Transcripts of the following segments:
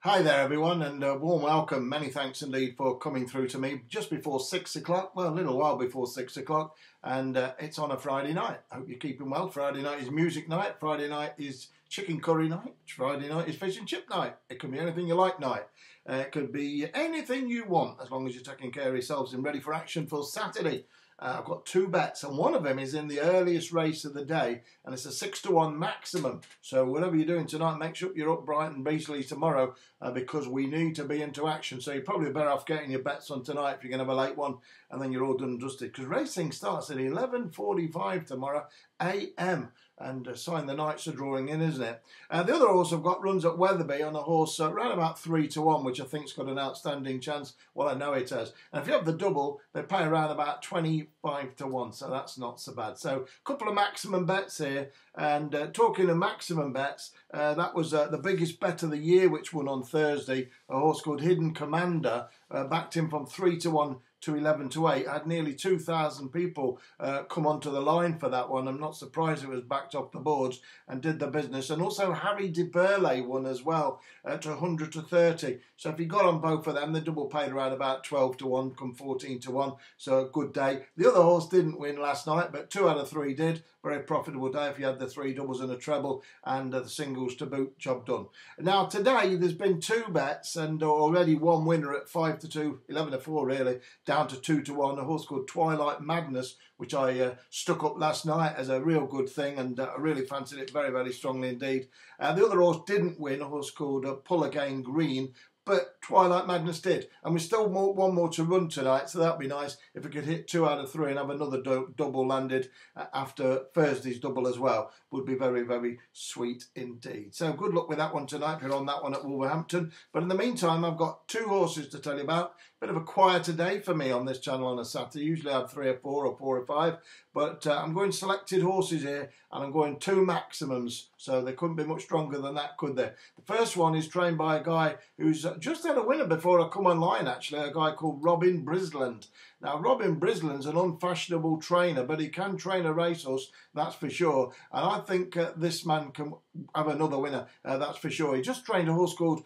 Hi there everyone, and a warm welcome. Many thanks indeed for coming through to me just before 6 o'clock, well, a little while before 6 o'clock, and it's on a Friday night. I hope you're keeping well. Friday night is music night, Friday night is chicken curry night, Friday night is fish and chip night. It could be anything you like night. It could be anything you want, as long as you're taking care of yourselves and ready for action for Saturday. I've got two bets, and one of them is in the earliest race of the day, and it's a 6-to-1 maximum. So whatever you're doing tonight, make sure you're up bright and breezily tomorrow, because we need to be into action. So you're probably better off getting your bets on tonight if you're going to have a late one, and then you're all done and dusted, because racing starts at 11:45 tomorrow AM. And sign the Knights are drawing in, isn't it? The other horse I've got runs at Wetherby on a horse around about 3-to-1, which I think's got an outstanding chance. Well, I know it has. And if you have the double, they pay around about 25-to-1, so that's not so bad. So a couple of maximum bets here. And talking of maximum bets, that was the biggest bet of the year, which won on Thursday. A horse called Hidden Commander, backed him from 3-to-1 to 11-to-8. I had nearly 2,000 people come onto the line for that one. I'm not surprised it was backed off the boards and did the business. And also Harry de BERLAIS won as well to 100-to-30. So if you got on both of them, the double paid around about 12-to-1, come 14-to-1. So a good day. The other horse didn't win last night, but 2 out of 3 did. Very profitable day if you had the 3 doubles and a treble and the singles to boot. Job done. Now today there's been 2 bets and already one winner at 5-to-2, 11-to-4 really, down to 2-to-1. A horse called Twilight Madness, which I stuck up last night as a real good thing, and I really fancied it very, very strongly indeed. The other horse didn't win, a horse called Pull Again Green, but Twilight Madness did. And we still one more to run tonight, so that'd be nice if we could hit 2 out of 3 and have another double landed after Thursday's double as well. Would be very, very sweet indeed. So good luck with that one tonight if you're on that one at Wolverhampton. But in the meantime, I've got 2 horses to tell you about. Bit of a quieter day for me on this channel on a Saturday. Usually I have 3 or 4 or 4 or 5. But I'm going selected horses here, and I'm going 2 maximums. So they couldn't be much stronger than that, could they? The first one is trained by a guy who's just had a winner before I come online, actually, a guy called Robin Brisland. Now, Robin Brisland's an unfashionable trainer, but he can train a racehorse, that's for sure. And I think this man can have another winner, that's for sure. He just trained a horse called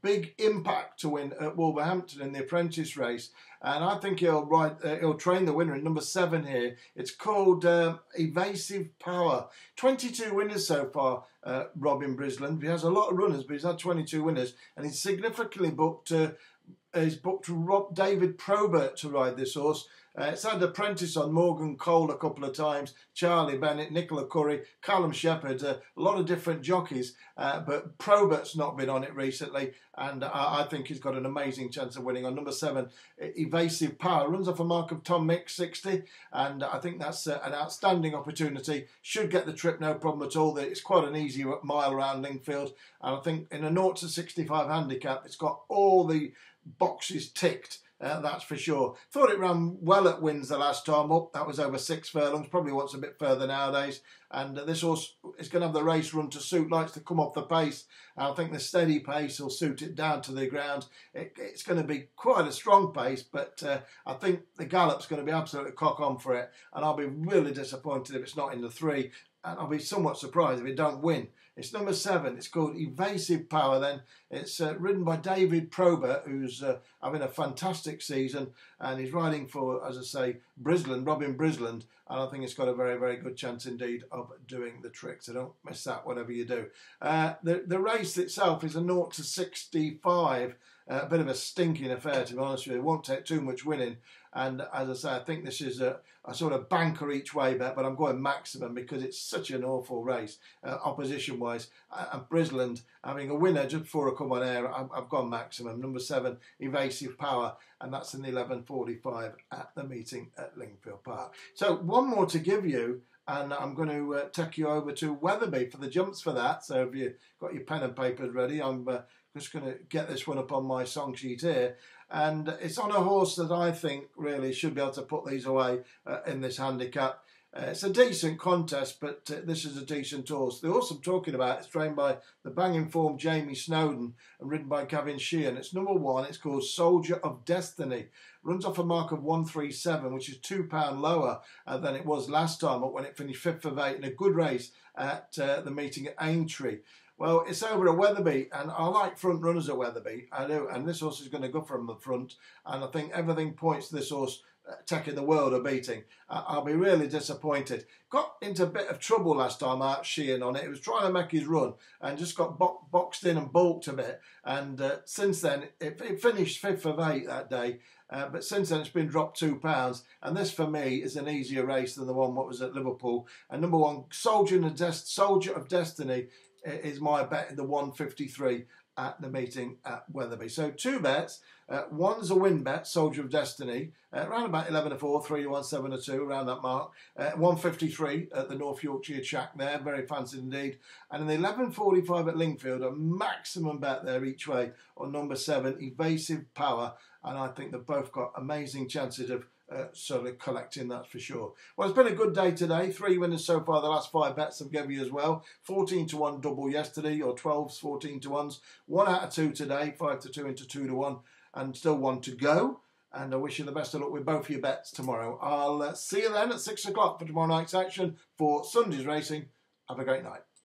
Big Impact to win at Wolverhampton in the apprentice race. And I think he'll train the winner in number 7 here. It's called Evasive Power. 22 winners so far, Robin Brisland. He has a lot of runners, but he's had 22 winners. And he's significantly booked... He's booked David Probert to ride this horse. It's had apprentice on Morgan Cole a couple of times, Charlie Bennett, Nicola Curry, Callum Shepherd, a lot of different jockeys, but Probert's not been on it recently, and I think he's got an amazing chance of winning. On number 7, Evasive Power, runs off a mark of Tom Mix 60, and I think that's an outstanding opportunity. Should get the trip, no problem at all. It's quite an easy mile around Lingfield, and I think in a 0-65 handicap, it's got all the boxes ticked. That's for sure. Thought it ran well at Windsor last time up. That was over 6 furlongs. Probably wants a bit further nowadays. And this horse is going to have the race run to suit. Likes to come off the pace. And I think the steady pace will suit it down to the ground. It's going to be quite a strong pace, but I think the gallop's going to be absolutely cock on for it. And I'll be really disappointed if it's not in the 3. And I'll be somewhat surprised if it don't win. It's number 7. It's called Evasive Power then. It's ridden by David Probert, who's having a fantastic season. And he's riding for, as I say, Robin Brisland. And I think it's got a very, very good chance indeed of doing the trick. So don't miss that, whatever you do. The race itself is a 0-65. A bit of a stinking affair, to be honest with you. It won't take too much winning. And as I say, I think this is a sort of banker each way bet, but I'm going maximum because it's such an awful race, opposition-wise. And Brisland having a winner just before I come on air, I've gone maximum. Number 7, Evasive Power, and that's in the 11:45 at the meeting at Lingfield Park. So one more to give you, and I'm going to take you over to Wetherby for the jumps for that. So if you've got your pen and papers ready, I'm just going to get this one up on my song sheet here. And it's on a horse that I think really should be able to put these away in this handicap. It's a decent contest, but this is a decent horse. The horse I'm talking about is trained by the banging form Jamie Snowden and ridden by Gavin Sheehan. It's number 1. It's called Soldier of Destiny. Runs off a mark of 137, which is £2 lower than it was last time when it finished 5th of 8 in a good race at the meeting at Aintree. Well, it's over at Wetherby, and I like front runners at Wetherby. I do, and this horse is going to go from the front, and I think everything points to this horse taking the world of beating. I'll be really disappointed. Got into a bit of trouble last time out Sheehan on it. He was trying to make his run and just got boxed in and balked a bit. And since then, it finished 5th of 8 that day. But since then, it's been dropped £2. And this, for me, is an easier race than the one what was at Liverpool. And number 1, Soldier of Destiny, is my bet in the 153 at the meeting at Wetherby. So 2 bets. One's a win bet, Soldier of Destiny, around about 11 to 4, 3 to 1, 7 to 2, around that mark. 153 at the North Yorkshire track there, very fancy indeed. And in the 11.45 at Lingfield, a maximum bet there each way on number 7, Evasive Power. And I think they've both got amazing chances of sort of collecting, that's for sure. Well, it's been a good day today. 3 winners so far. The last 5 bets I've given you as well. 14 to 1 double yesterday, or 12s, 14 to 1s. 1 out of 2 today, 5 to 2 into 2 to 1, and still 1 to go. And I wish you the best of luck with both of your bets tomorrow. I'll see you then at 6 o'clock for tomorrow night's action for Sunday's racing. Have a great night.